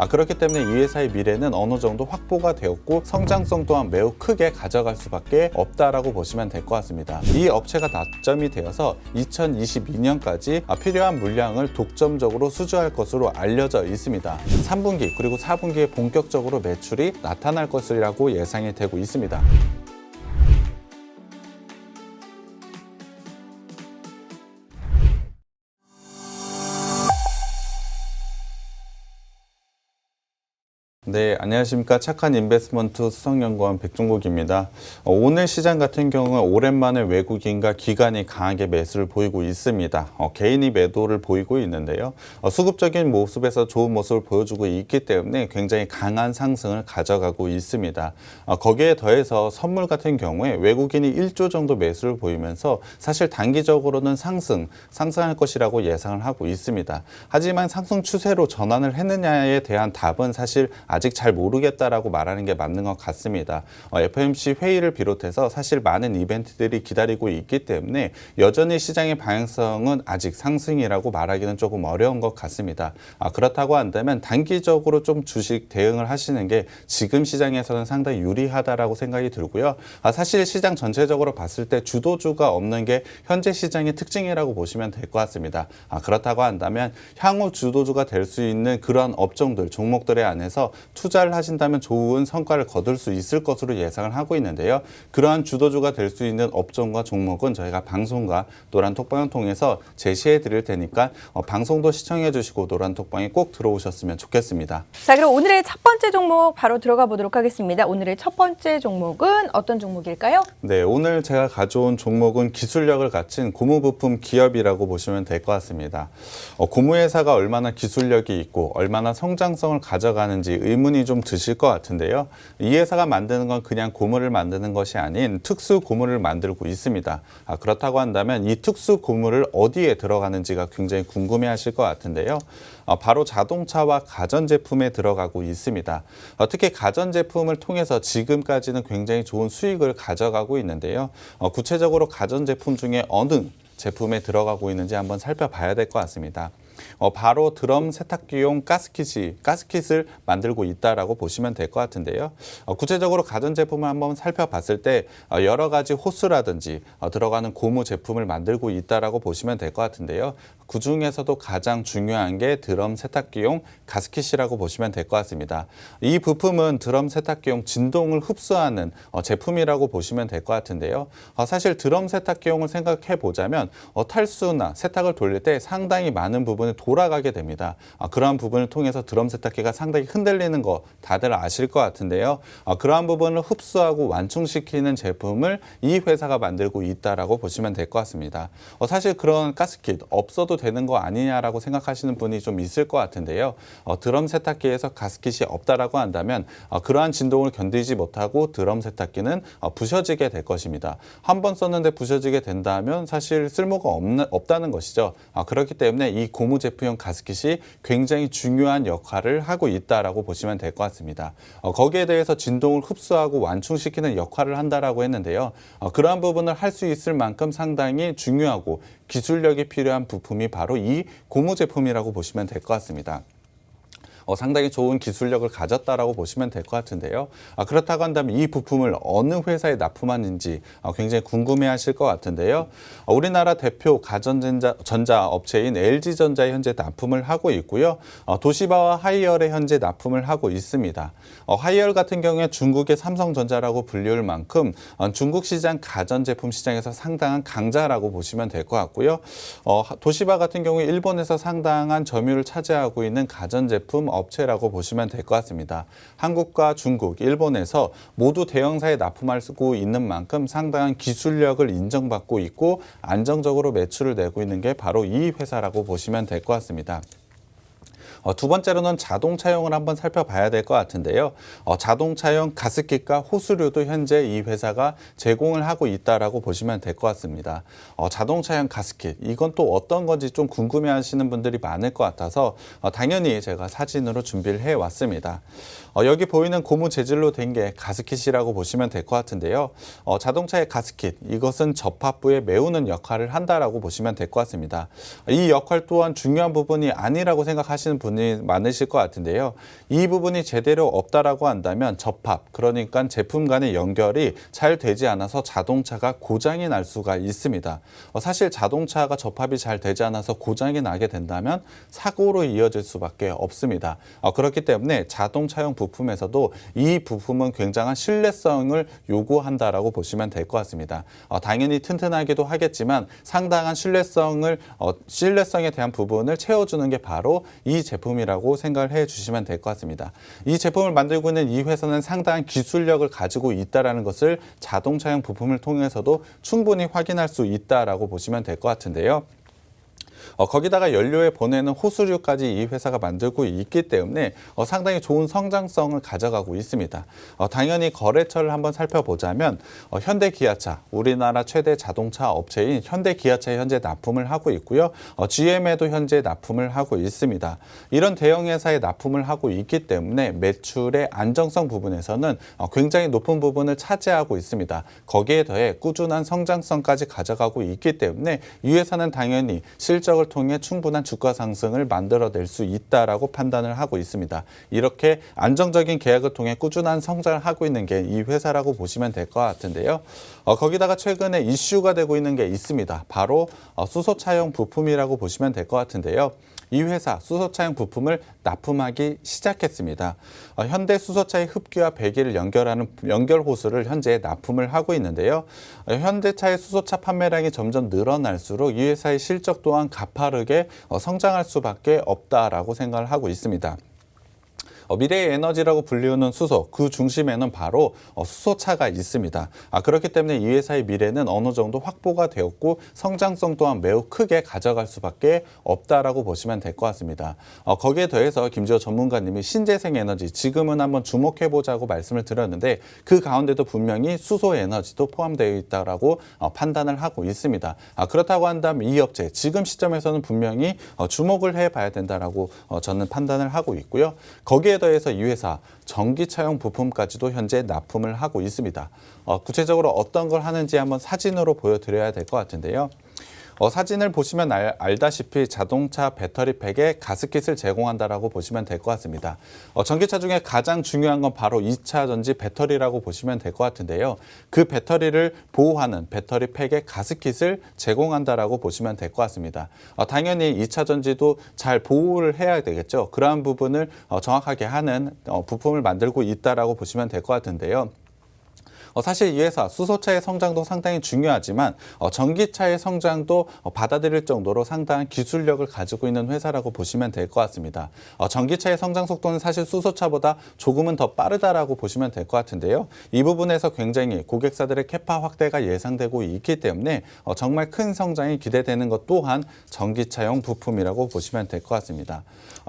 그렇기 때문에 이 회사의 미래는 어느 정도 확보가 되었고 성장성 또한 매우 크게 가져갈 수밖에 없다라고 보시면 될 것 같습니다. 이 업체가 나점이 되어서 2022년까지 필요한 물량을 독점적으로 수주할 것으로 알려져 있습니다. 3분기 그리고 4분기에 본격적으로 매출이 나타날 것이라고 예상이 되고 있습니다. 네, 안녕하십니까. 착한 인베스트먼트 수석연구원 백종국입니다. 오늘 시장 같은 경우는 오랜만에 외국인과 기관이 강하게 매수를 보이고 있습니다. 개인이 매도를 보이고 있는데요. 수급적인 모습에서 좋은 모습을 보여주고 있기 때문에 굉장히 강한 상승을 가져가고 있습니다. 거기에 더해서 선물 같은 경우에 외국인이 1조 정도 매수를 보이면서 사실 단기적으로는 상승할 것이라고 예상을 하고 있습니다. 하지만 상승 추세로 전환을 했느냐에 대한 답은 사실 아직 잘 모르겠다라고 말하는 게 맞는 것 같습니다. FOMC 회의를 비롯해서 사실 많은 이벤트들이 기다리고 있기 때문에 여전히 시장의 방향성은 아직 상승이라고 말하기는 조금 어려운 것 같습니다. 그렇다고 한다면 단기적으로 좀 주식 대응을 하시는 게 지금 시장에서는 상당히 유리하다라고 생각이 들고요. 사실 시장 전체적으로 봤을 때 주도주가 없는 게 현재 시장의 특징이라고 보시면 될 것 같습니다. 그렇다고 한다면 향후 주도주가 될 수 있는 그런 업종들, 종목들에 안에서 투자를 하신다면 좋은 성과를 거둘 수 있을 것으로 예상을 하고 있는데요. 그러한 주도주가 될 수 있는 업종과 종목은 저희가 방송과 노란톡방을 통해서 제시해 드릴 테니까 방송도 시청해 주시고 노란톡방에 꼭 들어오셨으면 좋겠습니다. 자, 그럼 오늘의 첫 번째 종목 바로 들어가 보도록 하겠습니다. 오늘의 첫 번째 종목은 어떤 종목일까요? 네, 오늘 제가 가져온 종목은 기술력을 갖춘 고무부품 기업이라고 보시면 될 것 같습니다. 고무회사가 얼마나 기술력이 있고 얼마나 성장성을 가져가는지 의문이 좀 드실 것 같은데요. 이 회사가 만드는 건 그냥 고무를 만드는 것이 아닌 특수 고무를 만들고 있습니다. 그렇다고 한다면 이 특수 고무를 어디에 들어가는지가 굉장히 궁금해하실 것 같은데요. 바로 자동차와 가전제품에 들어가고 있습니다. 특히 가전제품을 통해서 지금까지는 굉장히 좋은 수익을 가져가고 있는데요. 구체적으로 가전제품 중에 어느 제품에 들어가고 있는지 한번 살펴봐야 될 것 같습니다. 바로 드럼 세탁기용 가스킷을 만들고 있다라고 보시면 될 것 같은데요. 구체적으로 가전제품을 한번 살펴봤을 때 여러 가지 호스라든지 들어가는 고무 제품을 만들고 있다라고 보시면 될 것 같은데요. 그 중에서도 가장 중요한 게 드럼 세탁기용 가스킷이라고 보시면 될 것 같습니다. 이 부품은 드럼 세탁기용 진동을 흡수하는 제품이라고 보시면 될 것 같은데요. 사실 드럼 세탁기용을 생각해 보자면 탈수나 세탁을 돌릴 때 상당히 많은 부분이 돌아가게 됩니다. 그러한 부분을 통해서 드럼 세탁기가 상당히 흔들리는 거 다들 아실 것 같은데요. 그러한 부분을 흡수하고 완충시키는 제품을 이 회사가 만들고 있다라고 보시면 될 것 같습니다. 사실 그런 가스킷 없어도 되는 거 아니냐라고 생각하시는 분이 좀 있을 것 같은데요. 드럼 세탁기에서 가스킷이 없다라고 한다면 그러한 진동을 견디지 못하고 드럼 세탁기는 부셔지게 될 것입니다. 한 번 썼는데 부셔지게 된다면 사실 쓸모가 없다는 것이죠. 그렇기 때문에 이 고무 제품용 가스킷이 굉장히 중요한 역할을 하고 있다라고 보시면 될 것 같습니다. 거기에 대해서 진동을 흡수하고 완충시키는 역할을 한다라고 했는데요. 그러한 부분을 할 수 있을 만큼 상당히 중요하고 기술력이 필요한 부품이 바로 이 고무 제품이라고 보시면 될 것 같습니다. 상당히 좋은 기술력을 가졌다라고 보시면 될 것 같은데요. 그렇다고 한다면 이 부품을 어느 회사에 납품하는지 굉장히 궁금해하실 것 같은데요. 우리나라 대표 가전전자 업체인 LG전자에 현재 납품을 하고 있고요. 도시바와 하이얼에 현재 납품을 하고 있습니다. 하이얼 같은 경우에 중국의 삼성전자라고 불릴 만큼 중국 시장 가전제품 시장에서 상당한 강자라고 보시면 될 것 같고요. 도시바 같은 경우에 일본에서 상당한 점유율을 차지하고 있는 가전제품 업체라고 보시면 될 것 같습니다. 한국과 중국, 일본에서 모두 대형사에 납품하고 있는 만큼 상당한 기술력을 인정받고 있고 안정적으로 매출을 내고 있는 게 바로 이 회사라고 보시면 될 것 같습니다. 두 번째로는 자동차용을 한번 살펴봐야 될 것 같은데요. 자동차용 가스킷과 호스류도 현재 이 회사가 제공을 하고 있다라고 보시면 될 것 같습니다. 자동차용 가스킷, 이건 또 어떤 건지 좀 궁금해하시는 분들이 많을 것 같아서 당연히 제가 사진으로 준비를 해왔습니다. 여기 보이는 고무 재질로 된 게 가스킷이라고 보시면 될 것 같은데요. 자동차의 가스킷, 이것은 접합부에 메우는 역할을 한다라고 보시면 될 것 같습니다. 이 역할 또한 중요한 부분이 아니라고 생각하시는 분이 많으실 것 같은데요. 이 부분이 제대로 없다라고 한다면 접합, 그러니까 제품 간의 연결이 잘 되지 않아서 자동차가 고장이 날 수가 있습니다. 사실 자동차가 접합이 잘 되지 않아서 고장이 나게 된다면 사고로 이어질 수밖에 없습니다. 그렇기 때문에 자동차용 부품에서도 이 부품은 굉장한 신뢰성을 요구한다라고 보시면 될 것 같습니다. 당연히 튼튼하기도 하겠지만 상당한 신뢰성에 대한 부분을 채워주는 게 바로 이 제품이라고 생각을 해주시면 될 것 같습니다. 이 제품을 만들고 있는 이 회사는 상당한 기술력을 가지고 있다는 것을 자동차용 부품을 통해서도 충분히 확인할 수 있다라고 보시면 될 것 같은데요. 거기다가 연료에 보내는 호수류까지 이 회사가 만들고 있기 때문에 상당히 좋은 성장성을 가져가고 있습니다. 당연히 거래처를 한번 살펴보자면 현대기아차, 우리나라 최대 자동차 업체인 현대기아차에 현재 납품을 하고 있고요. GM에도 현재 납품을 하고 있습니다. 이런 대형 회사에 납품을 하고 있기 때문에 매출의 안정성 부분에서는 굉장히 높은 부분을 차지하고 있습니다. 거기에 더해 꾸준한 성장성까지 가져가고 있기 때문에 이 회사는 당연히 실적을 통해 충분한 주가 상승을 만들어낼 수 있다라고 판단을 하고 있습니다. 이렇게 안정적인 계약을 통해 꾸준한 성장을 하고 있는 게 이 회사라고 보시면 될 것 같은데요. 거기다가 최근에 이슈가 되고 있는 게 있습니다. 바로 수소차용 부품이라고 보시면 될 것 같은데요. 이 회사 수소차용 부품을 납품하기 시작했습니다. 현대 수소차의 흡기와 배기를 연결하는 연결 호스를 현재 납품을 하고 있는데요. 현대차의 수소차 판매량이 점점 늘어날수록 이 회사의 실적 또한 가파르게 성장할 수밖에 없다라고 생각을 하고 있습니다. 미래의 에너지라고 불리우는 수소, 그 중심에는 바로 수소차가 있습니다. 그렇기 때문에 이 회사의 미래는 어느 정도 확보가 되었고 성장성 또한 매우 크게 가져갈 수밖에 없다라고 보시면 될 것 같습니다. 거기에 더해서 김지호 전문가님이 신재생 에너지, 지금은 한번 주목해보자고 말씀을 드렸는데 그 가운데도 분명히 수소 에너지도 포함되어 있다라고 판단을 하고 있습니다. 그렇다고 한다면 이 업체, 지금 시점에서는 분명히 주목을 해봐야 된다라고 저는 판단을 하고 있고요. 거기에 더해서 이 회사 전기차용 부품까지도 현재 납품을 하고 있습니다. 구체적으로 어떤 걸 하는지 한번 사진으로 보여드려야 될 것 같은데요. 사진을 보시면 알다시피 자동차 배터리 팩에 가스킷을 제공한다라고 보시면 될 것 같습니다. 전기차 중에 가장 중요한 건 바로 2차 전지 배터리라고 보시면 될 것 같은데요. 그 배터리를 보호하는 배터리 팩에 가스킷을 제공한다라고 보시면 될 것 같습니다. 당연히 2차 전지도 잘 보호를 해야 되겠죠. 그러한 부분을 정확하게 하는 부품을 만들고 있다라고 보시면 될 것 같은데요. 사실 이 회사 수소차의 성장도 상당히 중요하지만 전기차의 성장도 받아들일 정도로 상당한 기술력을 가지고 있는 회사라고 보시면 될 것 같습니다. 전기차의 성장 속도는 사실 수소차보다 조금은 더 빠르다라고 보시면 될 것 같은데요. 이 부분에서 굉장히 고객사들의 캐파 확대가 예상되고 있기 때문에 정말 큰 성장이 기대되는 것 또한 전기차용 부품이라고 보시면 될 것 같습니다.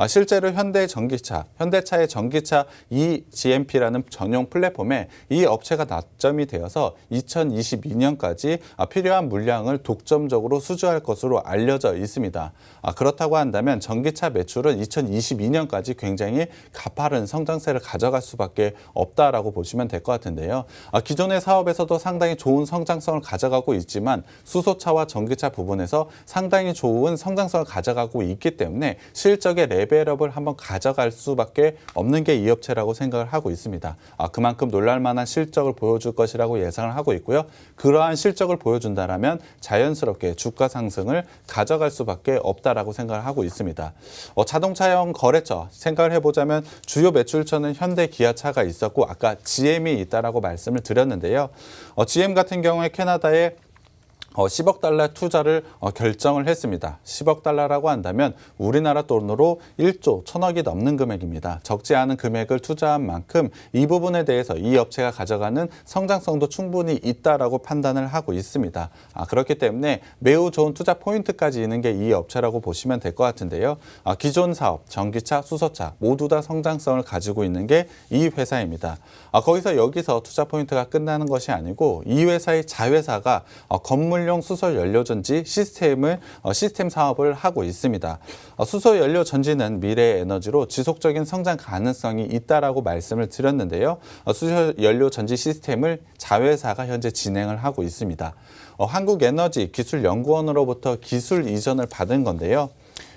실제로 현대차의 전기차 eGMP라는 전용 플랫폼에 이 업체가 납점이 되어서 2022년까지 필요한 물량을 독점적으로 수주할 것으로 알려져 있습니다. 그렇다고 한다면 전기차 매출은 2022년까지 굉장히 가파른 성장세를 가져갈 수밖에 없다라고 보시면 될 것 같은데요. 기존의 사업에서도 상당히 좋은 성장성을 가져가고 있지만 수소차와 전기차 부분에서 상당히 좋은 성장성을 가져가고 있기 때문에 실적의 레벨업을 한번 가져갈 수밖에 없는 게 이 업체라고 생각을 하고 있습니다. 그만큼 놀랄만한 실적을 보여줄 것이라고 예상을 하고 있고요. 그러한 실적을 보여준다면 자연스럽게 주가 상승을 가져갈 수밖에 없다라고 생각을 하고 있습니다. 자동차용 거래처 생각을 해보자면 주요 매출처는 현대, 기아차가 있었고 아까 GM이 있다라고 말씀을 드렸는데요. GM 같은 경우에 캐나다에 10억 달러 투자를 결정을 했습니다. 10억 달러라고 한다면 우리나라 돈으로 1조 1,000억이 넘는 금액입니다. 적지 않은 금액을 투자한 만큼 이 부분에 대해서 이 업체가 가져가는 성장성도 충분히 있다라고 판단을 하고 있습니다. 그렇기 때문에 매우 좋은 투자 포인트까지 있는 게 이 업체라고 보시면 될 것 같은데요. 기존 사업, 전기차, 수소차 모두 다 성장성을 가지고 있는 게 이 회사입니다. 여기서 투자 포인트가 끝나는 것이 아니고 이 회사의 자회사가 건물용 수소 연료 전지 시스템 사업을 하고 있습니다. 수소 연료 전지는 미래의 에너지로 지속적인 성장 가능성이 있다라고 말씀을 드렸는데요. 수소 연료 전지 시스템을 자회사가 현재 진행을 하고 있습니다. 한국에너지기술연구원으로부터 기술 이전을 받은 건데요.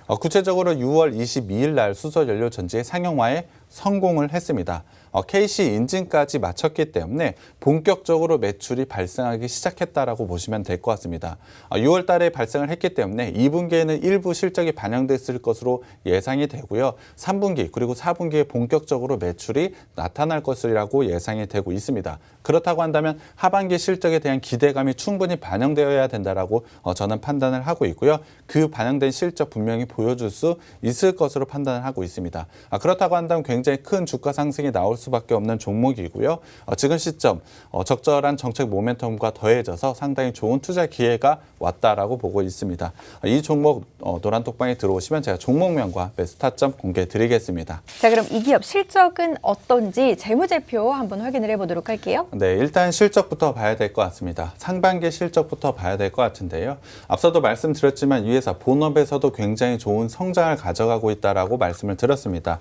구체적으로 6월 22일 날 수소연료 전지의 상용화에 성공을 했습니다. KC 인증까지 마쳤기 때문에 본격적으로 매출이 발생하기 시작했다라고 보시면 될 것 같습니다. 6월 달에 발생을 했기 때문에 2분기에는 일부 실적이 반영됐을 것으로 예상이 되고요. 3분기 그리고 4분기에 본격적으로 매출이 나타날 것이라고 예상이 되고 있습니다. 그렇다고 한다면 하반기 실적에 대한 기대감이 충분히 반영되어야 된다라고 저는 판단을 하고 있고요. 그 반영된 실적 분명히 보여줄 수 있을 것으로 판단을 하고 있습니다. 그렇다고 한다면 굉장히 큰 주가 상승이 나올 수밖에 없는 종목이고요. 지금 시점 적절한 정책 모멘텀과 더해져서 상당히 좋은 투자 기회가 왔다라고 보고 있습니다. 이 종목 노란톡방에 들어오시면 제가 종목명과 매수 타점 공개해 드리겠습니다. 자, 그럼 이 기업 실적은 어떤지 재무제표 한번 확인을 해보도록 할게요. 네, 일단 실적부터 봐야 될 것 같습니다. 상반기 실적부터 봐야 될 것 같은데요. 앞서도 말씀드렸지만 이 회사 본업에서도 굉장히 좋은 성장을 가져가고 있다라고 말씀을 드렸습니다.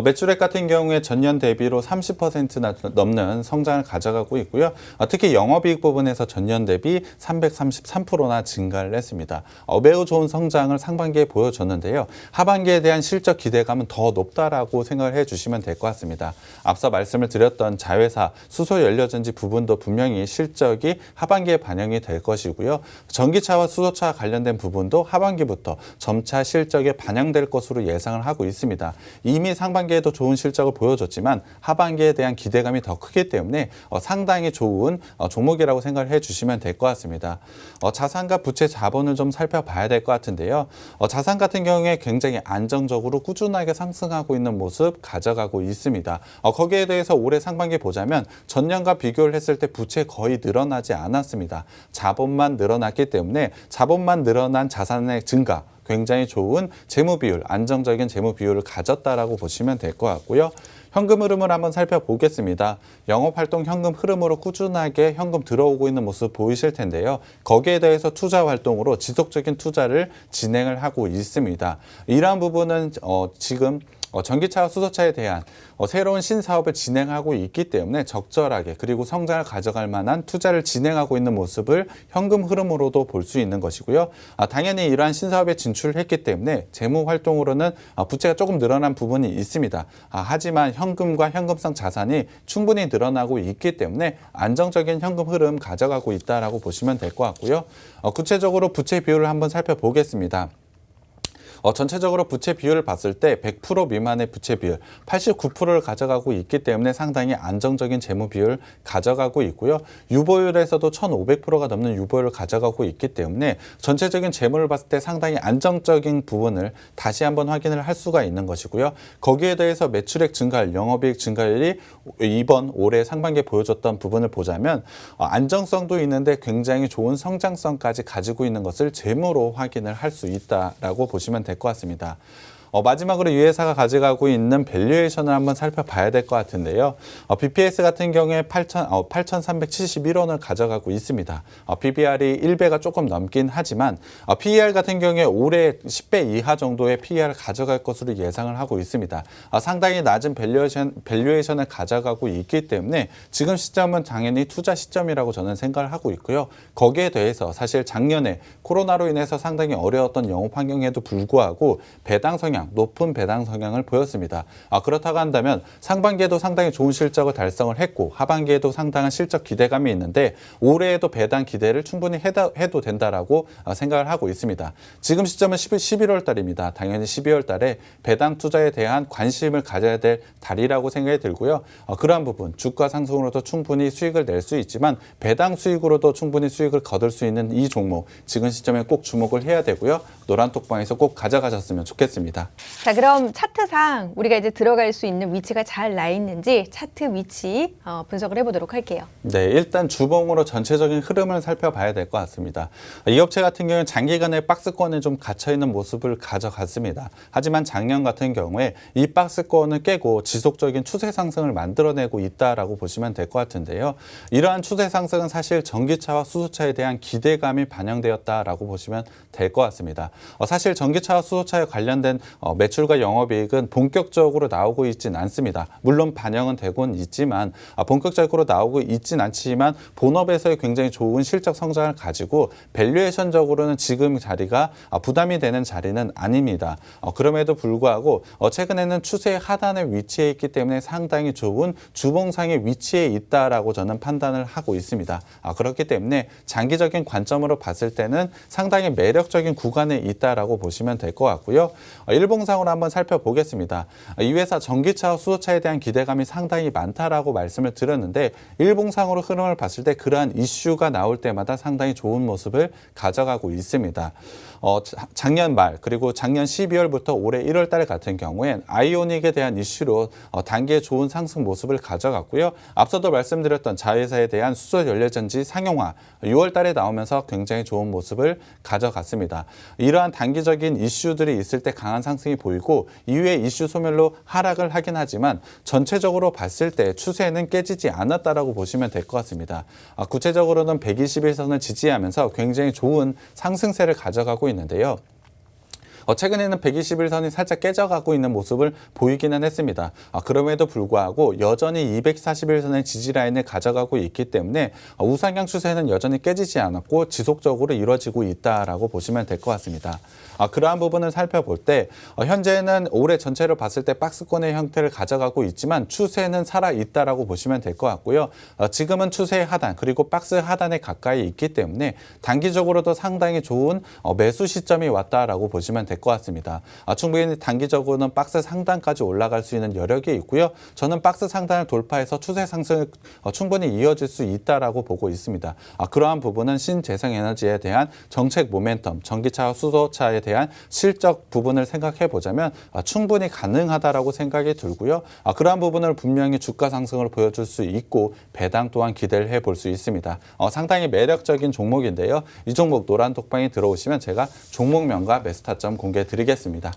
매출액 같은 경우에 전년 대비로 30%나 넘는 성장을 가져가고 있고요. 특히 영업이익 부분에서 전년 대비 333%나 증가를 했습니다. 매우 좋은 성장을 상반기에 보여줬는데요. 하반기에 대한 실적 기대감은 더 높다라고 생각을 해주시면 될 것 같습니다. 앞서 말씀을 드렸던 자회사 수소연료전지 부분도 분명히 실적이 하반기에 반영이 될 것이고요. 전기차와 수소차 관련된 부분도 하반기부터 점차 실적에 반영될 것으로 예상을 하고 있습니다. 이미 상반기에도 좋은 실적을 보여줬지만 하반기에 대한 기대감이 더 크기 때문에 상당히 좋은 종목이라고 생각을 해주시면 될 것 같습니다. 자산과 부채 자본을 좀 살펴봐야 될 것 같은데요. 자산 같은 경우에 굉장히 안정적으로 꾸준하게 상승하고 있는 모습 가져가고 있습니다. 거기에 대해서 올해 상반기 보자면 전년과 비교를 했을 때 부채 거의 늘어나지 않았습니다. 자본만 늘어났기 때문에 자본만 늘어난 자산의 증가, 굉장히 좋은 재무 비율, 안정적인 재무 비율을 가졌다라고 보시면 될 것 같고요. 현금 흐름을 한번 살펴보겠습니다. 영업활동 현금 흐름으로 꾸준하게 현금 들어오고 있는 모습 보이실 텐데요. 거기에 대해서 투자 활동으로 지속적인 투자를 진행을 하고 있습니다. 이러한 부분은 지금 전기차와 수소차에 대한 새로운 신사업을 진행하고 있기 때문에 적절하게 그리고 성장을 가져갈 만한 투자를 진행하고 있는 모습을 현금 흐름으로도 볼 수 있는 것이고요. 당연히 이러한 신사업에 진출했기 때문에 재무 활동으로는 부채가 조금 늘어난 부분이 있습니다. 하지만 현금과 현금성 자산이 충분히 늘어나고 있기 때문에 안정적인 현금 흐름 가져가고 있다라고 보시면 될 것 같고요. 구체적으로 부채 비율을 한번 살펴보겠습니다. 전체적으로 부채 비율을 봤을 때 100% 미만의 부채 비율, 89%를 가져가고 있기 때문에 상당히 안정적인 재무 비율 가져가고 있고요. 유보율에서도 1,500%가 넘는 유보율을 가져가고 있기 때문에 전체적인 재무를 봤을 때 상당히 안정적인 부분을 다시 한번 확인을 할 수가 있는 것이고요. 거기에 대해서 매출액 증가율, 영업이익 증가율이 이번 올해 상반기에 보여줬던 부분을 보자면 안정성도 있는데 굉장히 좋은 성장성까지 가지고 있는 것을 재무로 확인을 할 수 있다라고 보시면 될 것 같습니다. 마지막으로 이 회사가 가져가고 있는 밸류에이션을 한번 살펴봐야 될 것 같은데요. BPS 같은 경우에 8,371원을 가져가고 있습니다. PBR이 1배가 조금 넘긴 하지만 PER 같은 경우에 올해 10배 이하 정도의 PER을 가져갈 것으로 예상을 하고 있습니다. 상당히 낮은 밸류에이션을 가져가고 있기 때문에 지금 시점은 당연히 투자 시점이라고 저는 생각을 하고 있고요. 거기에 대해서 사실 작년에 코로나로 인해서 상당히 어려웠던 영업 환경에도 불구하고 배당 성향, 높은 배당 성향을 보였습니다. 그렇다고 한다면 상반기에도 상당히 좋은 실적을 달성을 했고 하반기에도 상당한 실적 기대감이 있는데 올해에도 배당 기대를 충분히 해도 된다라고 생각을 하고 있습니다. 지금 시점은 11월 달입니다. 당연히 12월 달에 배당 투자에 대한 관심을 가져야 될 달이라고 생각이 들고요. 그러한 부분, 주가 상승으로도 충분히 수익을 낼 수 있지만 배당 수익으로도 충분히 수익을 거둘 수 있는 이 종목, 지금 시점에 꼭 주목을 해야 되고요. 노란톡방에서 꼭 가져가셨으면 좋겠습니다. 자, 그럼 차트상 우리가 이제 들어갈 수 있는 위치가 잘 나 있는지 차트 위치 분석을 해보도록 할게요. 네, 일단 주봉으로 전체적인 흐름을 살펴봐야 될 것 같습니다. 이 업체 같은 경우는 장기간의 박스권에 좀 갇혀있는 모습을 가져갔습니다. 하지만 작년 같은 경우에 이 박스권을 깨고 지속적인 추세 상승을 만들어내고 있다라고 보시면 될 것 같은데요. 이러한 추세 상승은 사실 전기차와 수소차에 대한 기대감이 반영되었다라고 보시면 될 것 같습니다. 사실 전기차와 수소차에 관련된 매출과 영업이익은 본격적으로 나오고 있진 않습니다. 물론 반영은 되곤 있지만 본격적으로 나오고 있진 않지만 본업에서의 굉장히 좋은 실적 성장을 가지고 밸류에이션적으로는 지금 자리가 부담이 되는 자리는 아닙니다. 그럼에도 불구하고 최근에는 추세 하단에 위치해 있기 때문에 상당히 좋은 주봉상의 위치에 있다라고 저는 판단을 하고 있습니다. 그렇기 때문에 장기적인 관점으로 봤을 때는 상당히 매력적인 구간에 있다라고 보시면 될 것 같고요. 일봉상으로 한번 살펴보겠습니다. 이 회사 전기차와 수소차에 대한 기대감이 상당히 많다라고 말씀을 드렸는데 일봉상으로 흐름을 봤을 때 그러한 이슈가 나올 때마다 상당히 좋은 모습을 가져가고 있습니다. 작년 말 그리고 작년 12월부터 올해 1월 달 같은 경우엔 아이오닉에 대한 이슈로 단기에 좋은 상승 모습을 가져갔고요. 앞서도 말씀드렸던 자회사에 대한 수소 연료전지 상용화 6월 달에 나오면서 굉장히 좋은 모습을 가져갔습니다. 이러한 단기적인 이슈들이 있을 때 강한 상승이 보이고 이후에 이슈 소멸로 하락을 하긴 하지만 전체적으로 봤을 때 추세는 깨지지 않았다라고 보시면 될 것 같습니다. 구체적으로는 121선을 지지하면서 굉장히 좋은 상승세를 가져가고 있는데요. 최근에는 121선이 살짝 깨져가고 있는 모습을 보이기는 했습니다. 그럼에도 불구하고 여전히 241선의 지지라인을 가져가고 있기 때문에 우상향 추세는 여전히 깨지지 않았고 지속적으로 이루어지고 있다라고 보시면 될 것 같습니다. 그러한 부분을 살펴볼 때 현재는 올해 전체를 봤을 때 박스권의 형태를 가져가고 있지만 추세는 살아있다라고 보시면 될 것 같고요. 지금은 추세 하단 그리고 박스 하단에 가까이 있기 때문에 단기적으로도 상당히 좋은 매수 시점이 왔다라고 보시면 될 것 같습니다. 충분히 단기적으로는 박스 상단까지 올라갈 수 있는 여력이 있고요. 저는 박스 상단을 돌파해서 추세 상승을 충분히 이어질 수 있다라고 보고 있습니다. 그러한 부분은 신재생에너지에 대한 정책 모멘텀, 전기차와 수소차에 대한 실적 부분을 생각해 보자면 충분히 가능하다라고 생각이 들고요. 그러한 부분을 분명히 주가 상승을 보여줄 수 있고 배당 또한 기대를 해볼 수 있습니다. 상당히 매력적인 종목인데요. 이 종목 노란 톡방에 들어오시면 제가 종목명과 매수 타점 공개해 드리겠습니다.